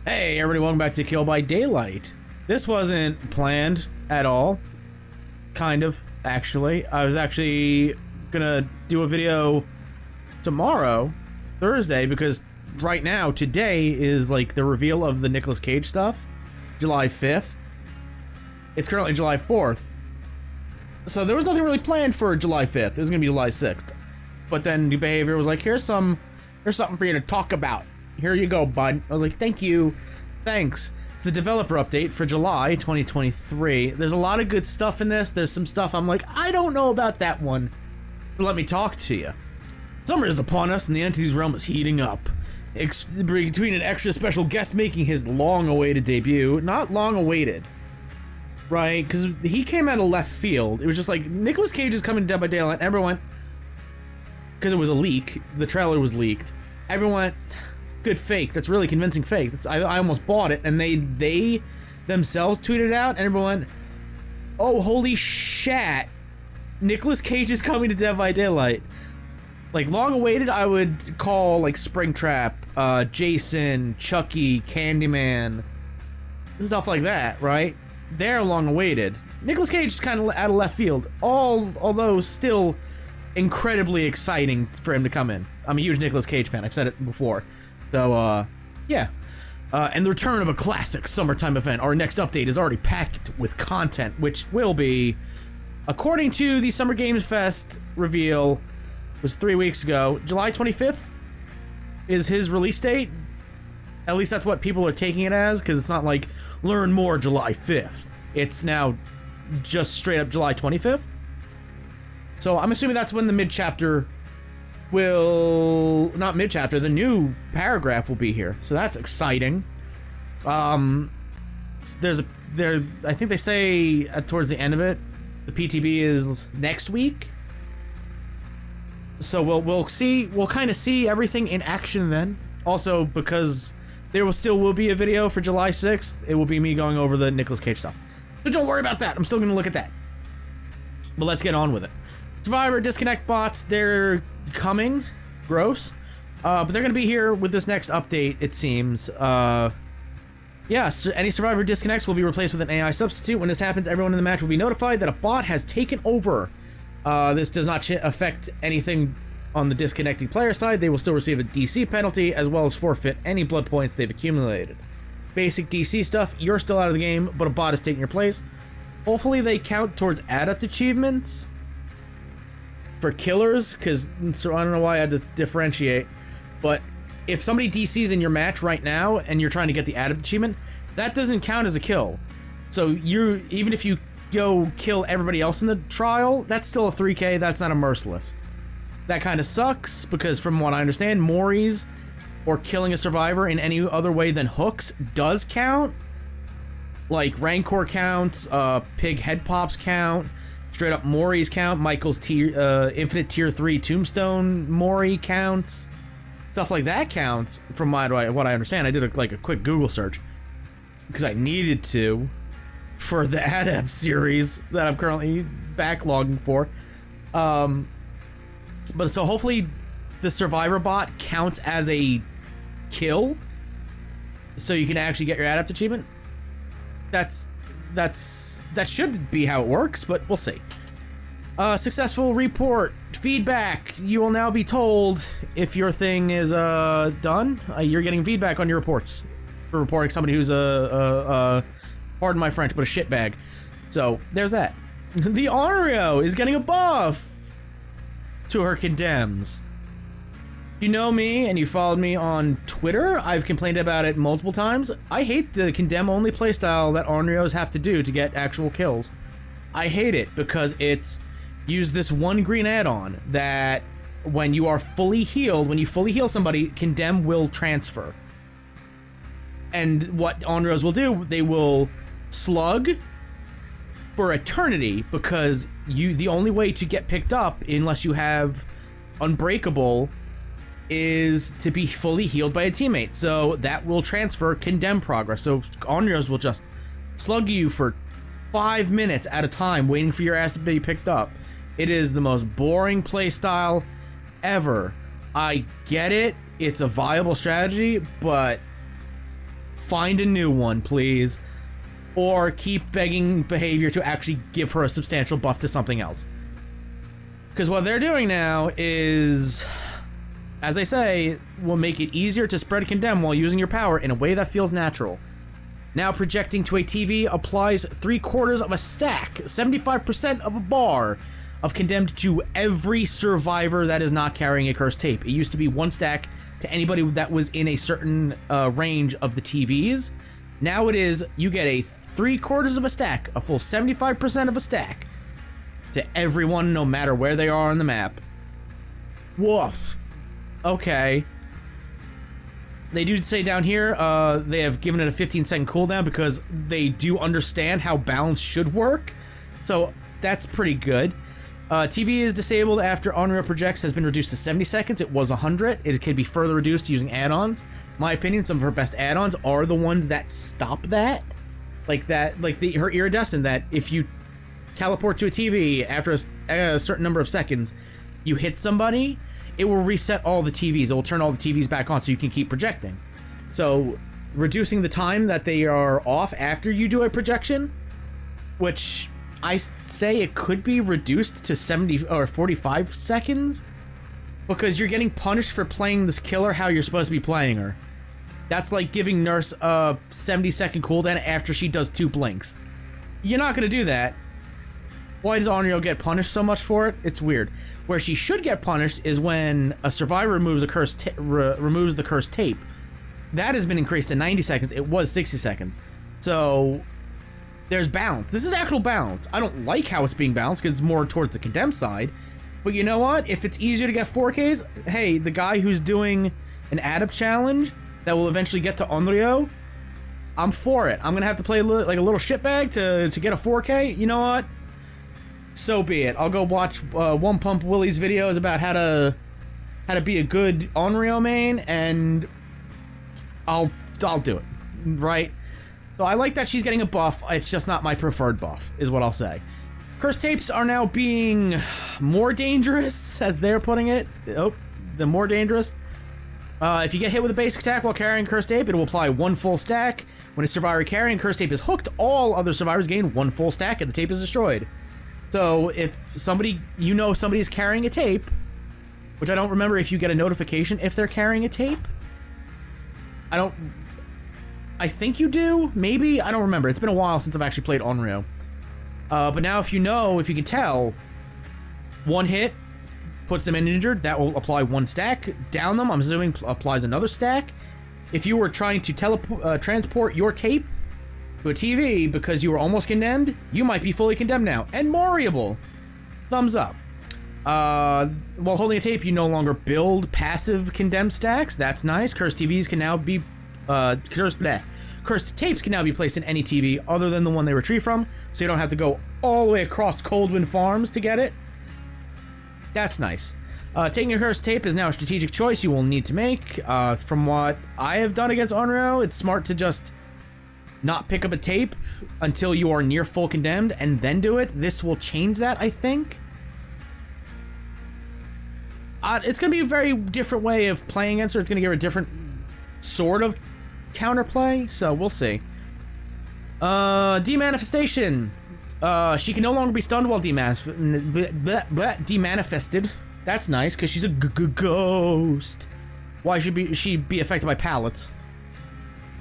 Hey everybody, welcome back to Kill by Daylight. This wasn't planned at all. Kind of, actually. I was actually gonna do a video tomorrow, Thursday, because right now, today is like the reveal of the Nicolas Cage stuff. July 5th. It's currently July 4th. So there was nothing really planned for July 5th. It was gonna be July 6th. But then New Behavior was like, here's something for you to talk about. Here you go, bud. I was like, thank you. Thanks. It's the developer update for July 2023. There's a lot of good stuff in this. There's some stuff I'm like, I don't know about that one. Let me talk to you. Summer is upon us and the Entities realm is heating up. Between an extra special guest making his long-awaited debut. Not long-awaited. Right? Because he came out of left field. It was just like, Nicolas Cage is coming to Dead by Daylight. And everyone went... Because it was a leak. The trailer was leaked. Everyone went... Good fake. That's really convincing fake. I almost bought it, and they themselves tweeted it out, and everyone went, oh, holy shat. Nicolas Cage is coming to Dead by Daylight. Like, long awaited, I would call, like, Springtrap, Jason, Chucky, Candyman, and stuff like that, right? They're long awaited. Nicolas Cage is kind of out of left field, although still incredibly exciting for him to come in. I'm a huge Nicolas Cage fan. I've said it before. So, yeah. And the return of a classic summertime event. Our next update is already packed with content, which will be, according to the Summer Games Fest reveal, was 3 weeks ago, July 25th is his release date. At least that's what people are taking it as, because it's not like, learn more July 5th. It's now just straight up July 25th. So I'm assuming that's when the mid-chapter will... Not mid-chapter, the new paragraph will be here. So that's exciting. I think they say towards the end of it, the PTB is next week. So we'll kind of see everything in action then. Also, because there will be a video for July 6th, it will be me going over the Nicolas Cage stuff. So don't worry about that. I'm still gonna look at that. But let's get on with it. Survivor Disconnect bots, they're coming. Gross. But they're gonna be here with this next update, it seems. Yeah, so any Survivor Disconnects will be replaced with an AI substitute. When this happens, everyone in the match will be notified that a bot has taken over. This does not affect anything on the disconnecting player side. They will still receive a DC penalty, as well as forfeit any blood points they've accumulated. Basic DC stuff, you're still out of the game, but a bot is taking your place. Hopefully they count towards adept achievements for killers, because so I don't know why I had to differentiate, but if somebody DCs in your match right now and you're trying to get the adept achievement, that doesn't count as a kill. So even if you go kill everybody else in the trial, that's still a 3K, that's not a merciless. That kind of sucks, because from what I understand, Maury's or killing a survivor in any other way than hooks does count. Like Rancor counts, Pig head pops count, straight up Maury's count, Michael's Infinite Tier 3 Tombstone Maury counts. Stuff like that counts, from what I understand. I did a quick Google search, because I needed to, for the Adept series that I'm currently backlogging for. But so hopefully the Survivor bot counts as a kill, so you can actually get your Adept achievement. That should be how it works, but we'll see. Successful report feedback. You will now be told if your thing is done. You're getting feedback on your reports for reporting somebody who's pardon my French, but a shitbag. So there's that. The Onryo is getting a buff to her condemns. You know me and you followed me on Twitter. I've complained about it multiple times. I hate the condemn only playstyle that Onryos have to do to get actual kills. I hate it because it's use this one green add-on that when you are fully healed, when you fully heal somebody, condemn will transfer. And what Onryos will do, they will slug for eternity, because the only way to get picked up, unless you have Unbreakable, is to be fully healed by a teammate. So that will transfer condemn progress. So Onryos will just slug you for 5 minutes at a time, waiting for your ass to be picked up. It is the most boring playstyle ever. I get it, it's a viable strategy, but find a new one, please. Or keep begging behavior to actually give her a substantial buff to something else. Because what they're doing now is, as I say, will make it easier to spread condemn while using your power in a way that feels natural. Now projecting to a TV applies 3/4 of a stack, 75% of a bar of condemned to every survivor that is not carrying a cursed tape. It used to be 1 stack to anybody that was in a certain range of the TVs. Now it is, you get a 3/4 of a stack, a full 75% of a stack, to everyone, no matter where they are on the map. Woof. Okay. They do say down here, they have given it a 15-second cooldown because they do understand how balance should work. So that's pretty good. TV is disabled after Unreal Projects has been reduced to 70 seconds. It was 100. It can be further reduced using add-ons. My opinion, some of her best add-ons are the ones that stop that. Like that, like her Iridescent, that if you teleport to a TV after a certain number of seconds, you hit somebody, it will reset all the TVs. It will turn all the TVs back on so you can keep projecting. So reducing the time that they are off after you do a projection, which I say it could be reduced to 70 or 45 seconds, because you're getting punished for playing this killer how you're supposed to be playing her. That's like giving Nurse a 70-second cooldown after she does 2 blinks. You're not going to do that. Why does Onryo get punished so much for it? It's weird. Where she should get punished is when a survivor removes the cursed tape. That has been increased to 90 seconds. It was 60 seconds. So there's balance. This is actual balance. I don't like how it's being balanced because it's more towards the condemned side. But you know what? If it's easier to get 4Ks, hey, the guy who's doing an add-up challenge that will eventually get to Onryo, I'm for it. I'm gonna have to play like a little shitbag to get a 4K. You know what? So be it. I'll go watch One Pump Willie's videos about how to be a good Onryo main, and I'll do it, right? So I like that she's getting a buff. It's just not my preferred buff, is what I'll say. Cursed tapes are now being more dangerous, as they're putting it. Oh, the more dangerous. If you get hit with a basic attack while carrying cursed tape, it will apply 1 full stack. When a survivor carrying cursed tape is hooked, all other survivors gain 1 full stack, and the tape is destroyed. So if somebody, you know somebody's carrying a tape, which I don't remember if you get a notification if they're carrying a tape. I think you do, maybe? I don't remember. It's been a while since I've actually played Onryo. But now if you can tell, 1 hit puts them in injured, that will apply 1 stack. Down them, I'm assuming, applies another stack. If you were trying to transport your tape to a TV because you were almost condemned, you might be fully condemned now and variable. Thumbs up. While holding a tape, you no longer build passive condemned stacks. That's nice. Cursed TVs can now be cursed tapes can now be placed in any TV other than the one they retrieve from, so you don't have to go all the way across Coldwind Farms to get it. That's nice. Taking a cursed tape is now a strategic choice you will need to make. From what I have done against Onryo, it's smart to just not pick up a tape until you are near full condemned and then do it. This will change that, I think. It's going to be a very different way of playing against her. It's going to give her a different sort of counterplay, so we'll see. Demanifestation. She can no longer be stunned while demanifested. That's nice, because she's a ghost. Why should she be affected by pallets?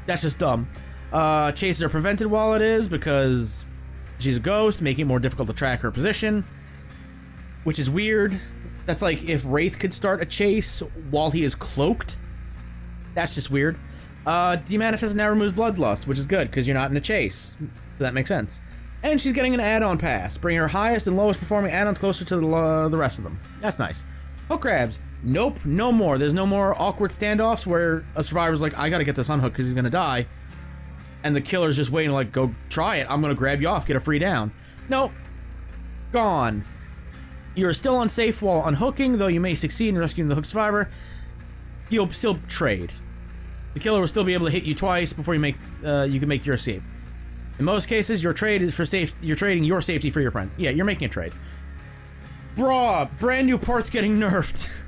That's just dumb. Chases are prevented while it is, because she's a ghost, making it more difficult to track her position. Which is weird. That's like if Wraith could start a chase while he is cloaked. That's just weird. Demanifest now removes Bloodlust, which is good, because you're not in a chase. So that makes sense. And she's getting an add-on pass, bringing her highest and lowest performing add-ons closer to the rest of them. That's nice. Hook grabs. Nope, no more. There's no more awkward standoffs where a survivor's like, I gotta get this unhooked because he's gonna die. And the killer's just waiting like, go try it. I'm gonna grab you off, get a free down. Nope. Gone. You're still unsafe while unhooking, though you may succeed in rescuing the hooked survivor. You'll still trade. The killer will still be able to hit you twice before you can make your escape. In most cases, your trade is for you're trading your safety for your friends. Yeah, you're making a trade. Brah, brand new parts getting nerfed.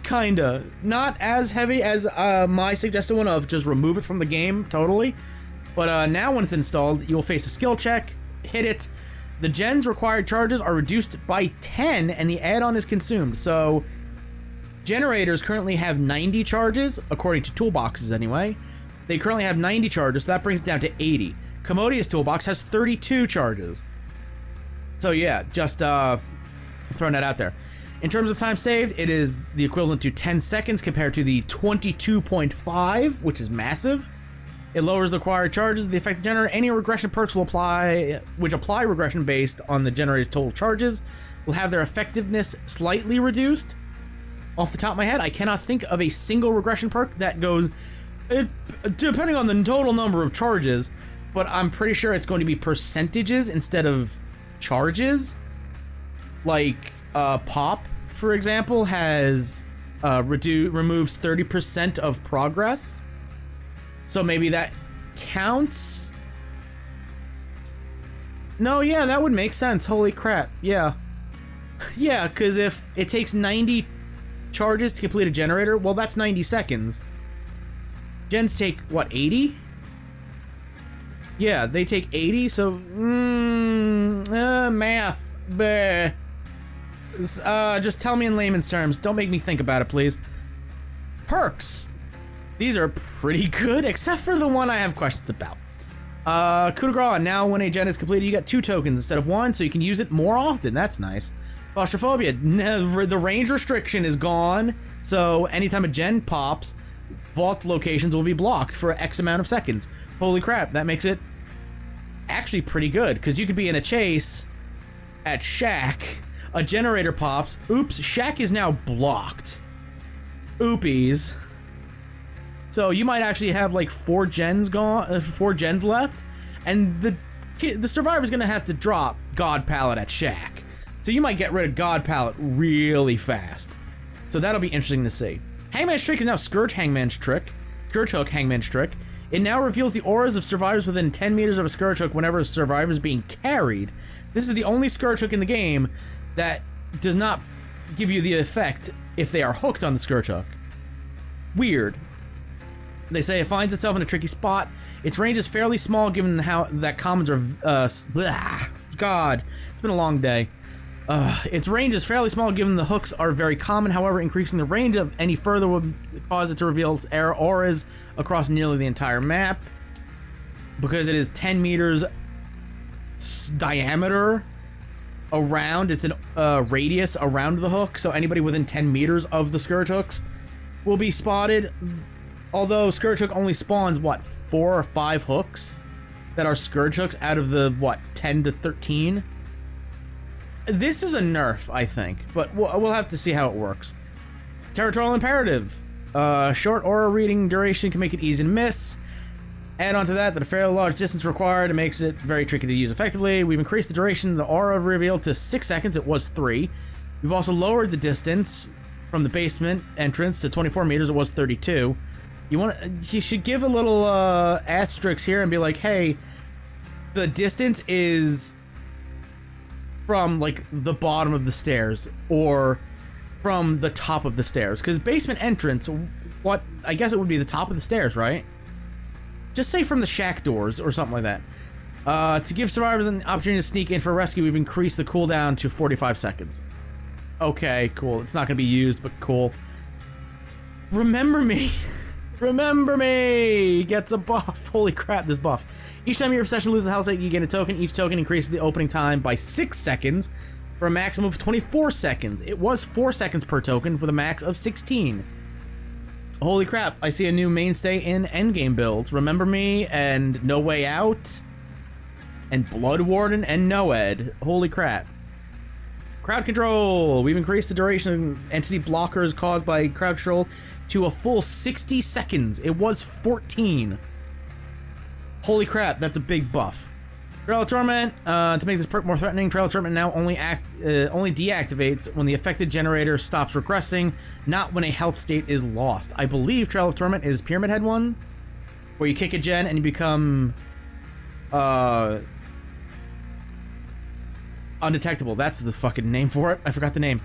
Kinda. Not as heavy as my suggested one of just remove it from the game totally. But now when it's installed, you'll face a skill check, hit it. The gen's required charges are reduced by 10 and the add-on is consumed. So generators currently have 90 charges, according to toolboxes anyway. They currently have 90 charges, so that brings it down to 80. Commodious toolbox has 32 charges. So yeah, just throwing that out there. In terms of time saved, it is the equivalent to 10 seconds compared to the 22.5, which is massive. It lowers the required charges of the affected generator. Any regression perks will apply, which apply regression based on the generator's total charges, will have their effectiveness slightly reduced. Off the top of my head, I cannot think of a single regression perk that goes, depending on the total number of charges, but I'm pretty sure it's going to be percentages instead of charges. Like, Pop, for example, has removes 30% of progress. So maybe that counts? No, yeah, that would make sense. Holy crap, yeah. Yeah, because if it takes 90 charges to complete a generator, well, that's 90 seconds. Gens take, what, 80? Yeah, they take 80, so... math. Bleh. Just tell me in layman's terms. Don't make me think about it, please. Perks. These are pretty good, except for the one I have questions about. Coup de grace. Now, when a gen is completed, you get 2 tokens instead of 1, so you can use it more often. That's nice. Claustrophobia. The range restriction is gone, so anytime a gen pops, vault locations will be blocked for X amount of seconds. Holy crap, that makes it actually pretty good, because you could be in a chase at Shack, a generator pops, oops, Shack is now blocked. Oopies. So you might actually have like 4 gens gone, 4 gens left, and the survivor's gonna have to drop God Pallet at Shack. So you might get rid of God Pallet really fast. So that'll be interesting to see. Hangman's Trick is now Scourge Hangman's Trick. Scourge Hook Hangman's Trick. It now reveals the auras of survivors within 10 meters of a Scourge Hook whenever a survivor is being carried. This is the only Scourge Hook in the game that does not give you the effect if they are hooked on the Scourge Hook. Weird. They say it finds itself in a tricky spot. Its range is fairly small given how that commons are... God, it's been a long day. Its range is fairly small given the hooks are very common. However, increasing the range of any further would cause it to reveal its auras across nearly the entire map. Because it is 10 meters diameter around, it's a radius around the hook, so anybody within 10 meters of the Scourge Hooks will be spotted. Although Scourge Hook only spawns, what, 4 or 5 hooks that are Scourge Hooks out of the, what, 10 to 13? This is a nerf, I think, but we'll have to see how it works. Territorial Imperative. Short aura reading duration can make it easy to miss. Add on to that a fairly large distance required. It makes it very tricky to use effectively. We've increased the duration of the aura reveal to 6 seconds. It was 3. We've also lowered the distance from the basement entrance to 24 meters. It was 32. You should give a little asterisk here and be like, hey, the distance is from like the bottom of the stairs or from the top of the stairs, because basement entrance, what, I guess it would be the top of the stairs, right? Just say from the shack doors or something like that. To give survivors an opportunity to sneak in for a rescue, we've increased the cooldown to 45 seconds. Okay, cool. It's not gonna be used, but cool. Remember Me. Remember Me gets a buff. Holy crap, this buff. Each time your obsession loses a health state, you gain a token. Each token increases the opening time by 6 seconds for a maximum of 24 seconds. It was 4 seconds per token for the max of 16. Holy crap, I see a new mainstay in endgame builds. Remember Me and No Way Out and Blood Warden and Noed. Holy crap. Crowd control. We've increased the duration of entity blockers caused by crowd control to a full 60 seconds. It was 14. Holy crap, that's a big buff. Trail of Torment. To make this perk more threatening, Trail of Torment now only deactivates when the affected generator stops regressing, not when a health state is lost. I believe Trail of Torment is Pyramid Head one, where you kick a gen and you become undetectable. That's the fucking name for it. I forgot the name.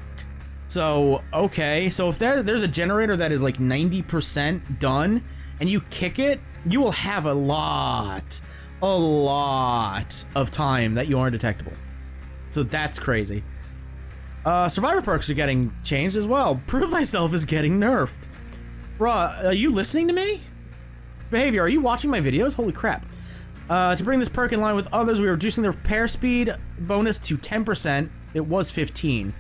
So, okay. So if there's a generator that is like 90% done and you kick it, you will have a lot of time that you aren't detectable. So that's crazy. Survivor perks are getting changed as well. Prove Thyself is getting nerfed. Bruh, are you listening to me? Behavior, are you watching my videos? Holy crap. To bring this perk in line with others, we are reducing the repair speed bonus to 10%. It was 15.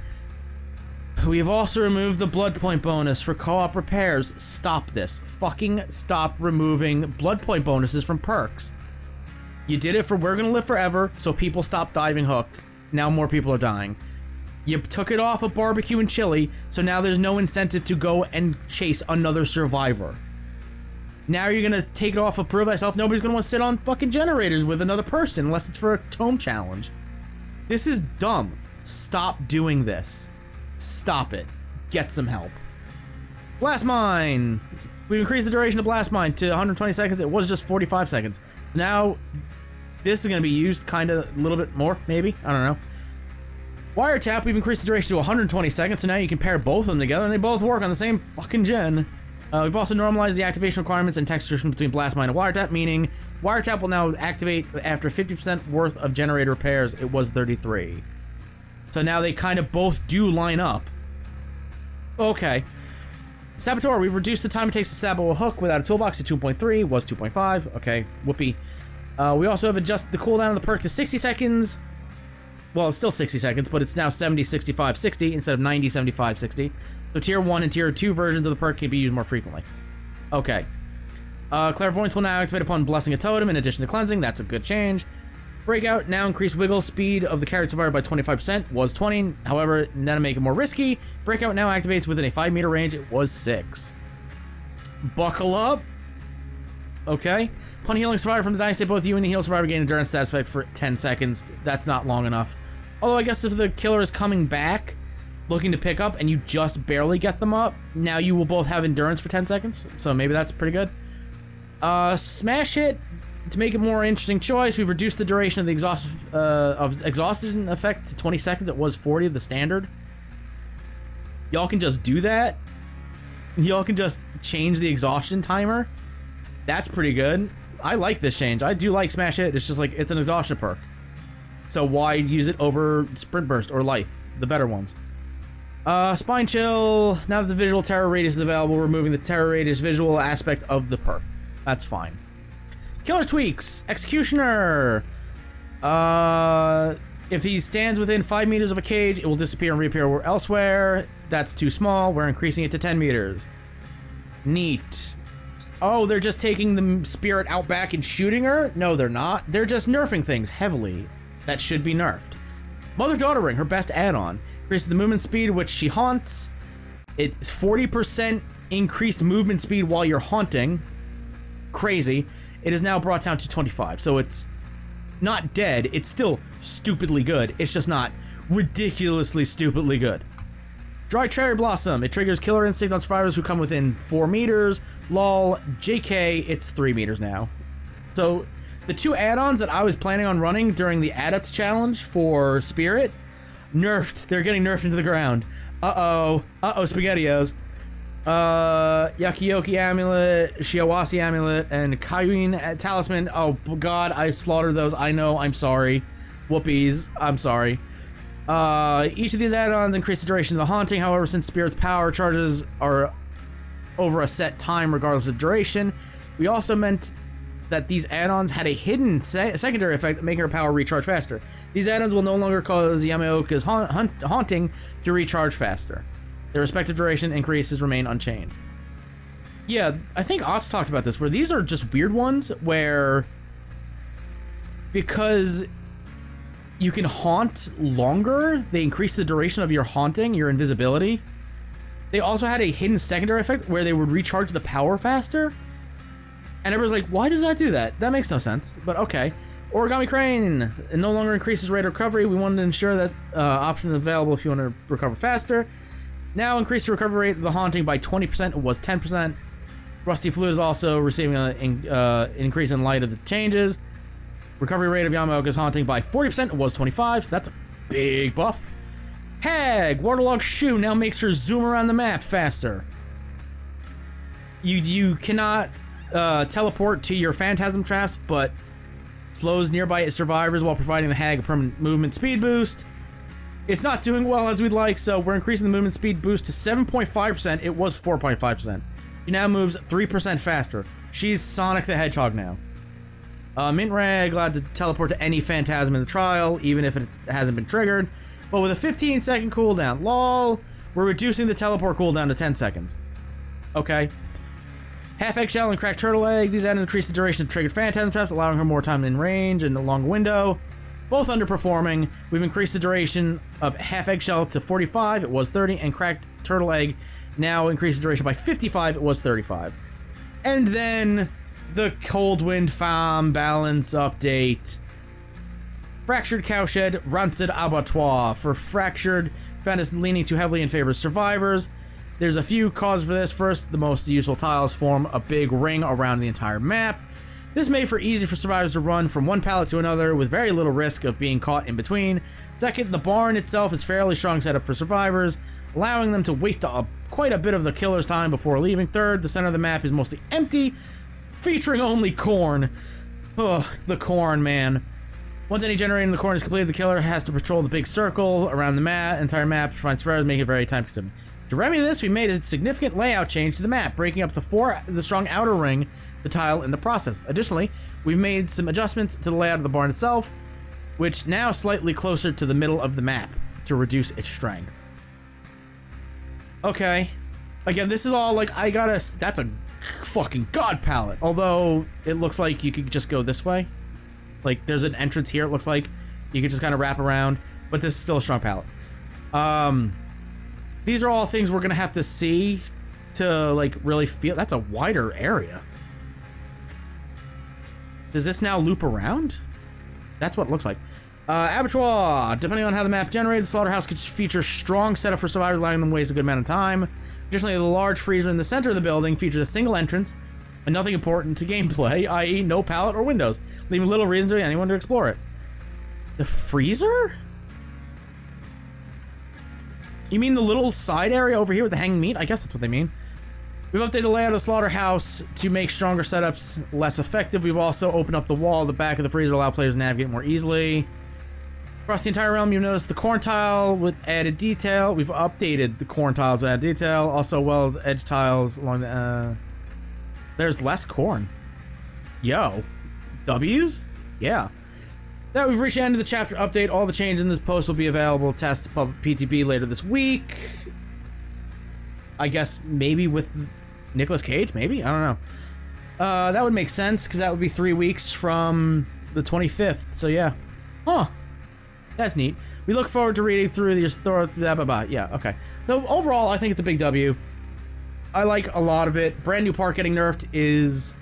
We have also removed the blood point bonus for co-op repairs. Stop this. Fucking stop removing blood point bonuses from perks. You did it for We're Gonna Live Forever, so people stop diving hook. Now more people are dying. You took it off of barbecue and chili, so now there's no incentive to go and chase another survivor. Now you're gonna take it off of Prove Thyself. Nobody's gonna want to sit on fucking generators with another person unless it's for a tome challenge. This is dumb. Stop doing this. Stop it. Get some help. Blast Mine! We've increased the duration of Blast Mine to 120 seconds. It was just 45 seconds. Now, this is going to be used kind of a little bit more, maybe. I don't know. Wiretap, we've increased the duration to 120 seconds, so now you can pair both of them together, and they both work on the same fucking gen. We've also normalized the activation requirements and text restriction between Blast Mine and Wiretap, meaning Wiretap will now activate after 50% worth of generator repairs. It was 33. So now they kind of both do line up. Okay. Saboteur, we've reduced the time it takes to sabo a hook without a toolbox to 2.3, was 2.5. Okay, whoopee. We also have adjusted the cooldown of the perk to 60 seconds. Well, it's still 60 seconds, but it's now 70, 65, 60 instead of 90, 75, 60. So tier 1 and tier 2 versions of the perk can be used more frequently. Okay. Clairvoyance will now activate upon blessing a totem in addition to cleansing. That's a good change. Breakout, now increased wiggle speed of the carried survivor by 25%, was 20. However, now to make it more risky, Breakout now activates within a 5 meter range. It was 6. Buckle up. Okay. Upon healing survivor from the dying state, both you and the heal survivor gain endurance status effect for 10 seconds. That's not long enough. Although I guess if the killer is coming back, looking to pick up, and you just barely get them up, now you will both have endurance for 10 seconds. So maybe that's pretty good. Smash Hit. To make a more interesting choice, we've reduced the duration of the exhaustion effect to 20 seconds. It was 40, the standard. Y'all can just do that. Y'all can just change the exhaustion timer. That's pretty good. I like this change. I do like Smash Hit. It's just like, it's an exhaustion perk. So why use it over Sprint Burst or Lithe, the better ones? Spine Chill. Now that the visual terror radius is available, removing the terror radius visual aspect of the perk. That's fine. Killer tweaks. Executioner. If he stands within 5 meters of a cage, it will disappear and reappear elsewhere. That's too small. We're increasing it to 10 meters. Neat. Oh, they're just taking the spirit out back and shooting her? No, they're not. They're just nerfing things heavily that should be nerfed. Mother-Daughter Ring, her best add-on. Increases the movement speed which she haunts. It's 40% increased movement speed while you're haunting. Crazy. It is now brought down to 25, so it's not dead. It's still stupidly good. It's just not ridiculously stupidly good. Dry Cherry Blossom. It triggers killer instinct on survivors who come within 4 meters. Lol. JK, it's 3 meters now. So the 2 add-ons that I was planning on running during the Adept Challenge for Spirit, nerfed. They're getting nerfed into the ground. Uh-oh. Uh-oh, SpaghettiOs. Yakiyoki Amulet, Shiawase Amulet, and Kaiwin Talisman. Oh god, I slaughtered those. I know, I'm sorry. Whoopies, I'm sorry. Each of these add-ons increase the duration of the haunting. However, since Spirit's power charges are over a set time regardless of duration, we also meant that these add-ons had a hidden secondary effect, making her power recharge faster. These add-ons will no longer cause Yamaoka's haunting to recharge faster. Their respective duration increases remain unchanged. Yeah, I think Otz talked about this, where these are just weird ones where, because you can haunt longer, they increase the duration of your haunting, your invisibility. They also had a hidden secondary effect where they would recharge the power faster. And everyone's like, why does that do that? That makes no sense, but okay. Origami Crane. It no longer increases rate of recovery. We wanted to ensure that option is available if you want to recover faster. Now increase the recovery rate of the haunting by 20%. It was 10%. Rusty Fluid is also receiving an increase in light of the changes. Recovery rate of Yamaoka's haunting by 40%. It was 25%, so that's a big buff. Hag, Waterlogged Shoe now makes her zoom around the map faster. You cannot teleport to your phantasm traps, but slows nearby survivors while providing the Hag a permanent movement speed boost. It's not doing well as we'd like, so we're increasing the movement speed boost to 7.5%. It was 4.5%. She now moves 3% faster. She's Sonic the Hedgehog now. Mint Rag allowed to teleport to any phantasm in the trial, even if it hasn't been triggered, but with a 15-second cooldown. Lol, we're reducing the teleport cooldown to 10 seconds. Okay. Half Eggshell and Cracked Turtle Egg. These add-ins increase the duration of triggered phantasm traps, allowing her more time in range and a long window. Both underperforming. We've increased the duration of Half Eggshell to 45, it was 30, and Cracked Turtle Egg now increases duration by 55, it was 35. And then the Cold Wind Farm balance update. Fractured Cowshed, Rancid Abattoir. For Fractured, found us leaning too heavily in favor of survivors. There's a few causes for this. First, the most useful tiles form a big ring around the entire map. This made for easy for survivors to run from one pallet to another with very little risk of being caught in between. Second, the barn itself is fairly strong setup for survivors, allowing them to waste quite a bit of the killer's time before leaving. Third, the center of the map is mostly empty, featuring only corn. Ugh, the corn, man. Once any generating the corn is completed, the killer has to patrol the big circle around the entire map to find survivors, making it very time-consuming. To remedy this, we made a significant layout change to the map, breaking up the strong outer ring, the tile, in the process. Additionally, we've made some adjustments to the layout of the barn itself, which now slightly closer to the middle of the map to reduce its strength. Okay. Again, this is all like, that's a fucking god palette. Although, it looks like you could just go this way. Like, there's an entrance here, it looks like. You could just kind of wrap around, but this is still a strong palette. These are all things we're gonna have to see to, like, really feel. That's a wider area. Does this now loop around? That's what it looks like. Abattoir. Depending on how the map generated, the slaughterhouse could feature strong setup for survivors, allowing them to waste a good amount of time. Additionally, the large freezer in the center of the building features a single entrance and nothing important to gameplay, i.e. no pallet or windows, leaving little reason to anyone to explore it. The freezer? You mean the little side area over here with the hanging meat? I guess that's what they mean. We've updated the layout of the slaughterhouse to make stronger setups less effective. We've also opened up the wall at the back of the freezer to allow players to navigate more easily. Across the entire realm, you'll notice the corn tile with added detail. We've updated the corn tiles with added detail, also well as edge tiles along the... There's less corn. Yo. W's? Yeah. That we've reached the end of the chapter update. All the changes in this post will be available to test public PTB later this week. I guess maybe with Nicolas Cage, maybe? I don't know. That would make sense, because that would be 3 weeks from the 25th, so yeah. Huh. That's neat. We look forward to reading through these thoughts, blah, blah, blah. Yeah, okay. So overall, I think it's a big W. I like a lot of it. Brand New Part getting nerfed is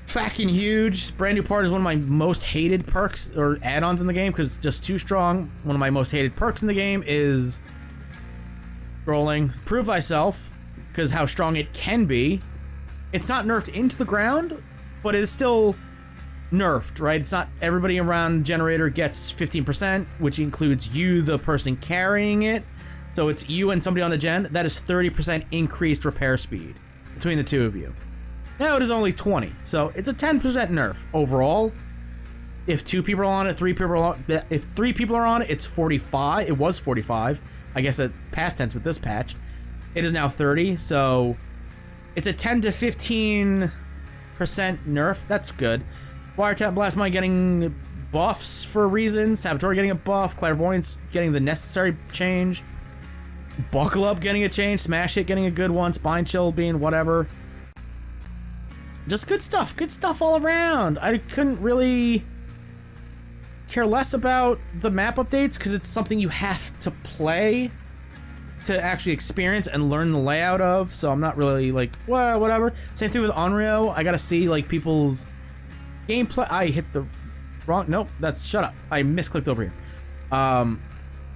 fucking huge. Brand New Part is one of my most hated perks or add-ons in the game because it's just too strong. One of my most hated perks in the game is scrolling. Prove Thyself, because how strong it can be. It's not nerfed into the ground, but it is still nerfed, right? It's not everybody around generator gets 15%, which includes you, the person carrying it. So it's you and somebody on the gen. That is 30% increased repair speed between the two of you. Now it is only 20, so it's a 10% nerf overall. If 2 people are on it, 3 people are on it, if 3 people are on it, it's 45. It was 45. I guess at past tense with this patch. It is now 30, so it's a 10 to 15% nerf. That's good. Wiretap Blastmine getting buffs for a reason. Saboteur getting a buff. Clairvoyance getting the necessary change. Buckle Up getting a change. Smash Hit getting a good one. Spine Chill being whatever. Just good stuff. Good stuff all around. I couldn't really care less about the map updates because it's something you have to play to actually experience and learn the layout of. So I'm not really like, well, whatever. Same thing with Onryo. I gotta see like people's gameplay. I hit the wrong. Nope. That's shut up. I misclicked over here.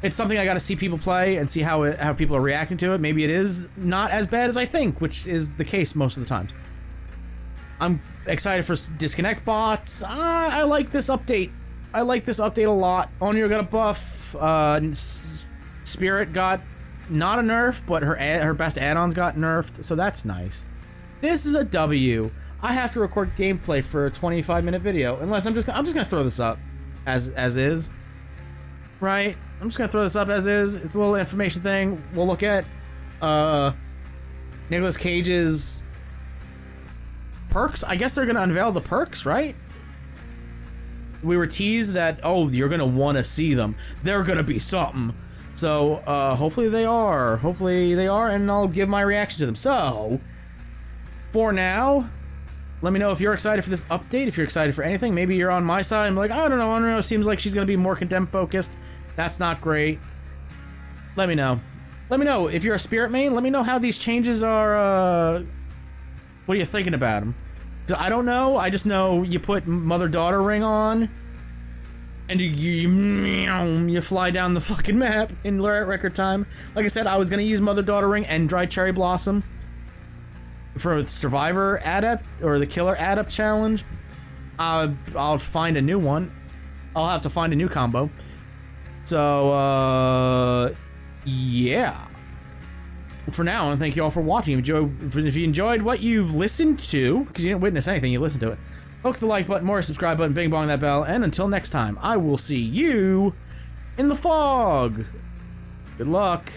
It's something I gotta see people play and see how people are reacting to it. Maybe it is not as bad as I think, which is the case most of the times. I'm excited for disconnect bots. I like this update. I like this update a lot. Onryo got a buff. Spirit got not a nerf, but her best add-ons got nerfed, so that's nice. This is a W. I have to record gameplay for a 25-minute video, unless I'm just gonna throw this up as is, right? I'm just gonna throw this up as is. It's a little information thing. We'll look at Nicolas Cage's perks. I guess they're gonna unveil the perks, right? We were teased that, oh, you're gonna want to see them. They're gonna be something. So hopefully they are. Hopefully they are, and I'll give my reaction to them. So for now, let me know if you're excited for this update, if you're excited for anything. Maybe you're on my side. I'm like, I don't know. Seems like she's going to be more Condemned focused. That's not great. Let me know. Let me know if you're a Spirit main. Let me know how these changes are. What are you thinking about them? Because I don't know. I just know you put mother-daughter ring on, and you fly down the fucking map in record time. Like I said, I was going to use mother-daughter ring and dry cherry blossom for the Survivor Adept, or the Killer Adept challenge. I'll find a new one. I'll have to find a new combo. So, yeah. For now, and thank you all for watching. If you enjoyed what you've listened to, because you didn't witness anything, you listened to it, click the like button, more subscribe button, bing bong that bell, and until next time, I will see you in the fog. Good luck.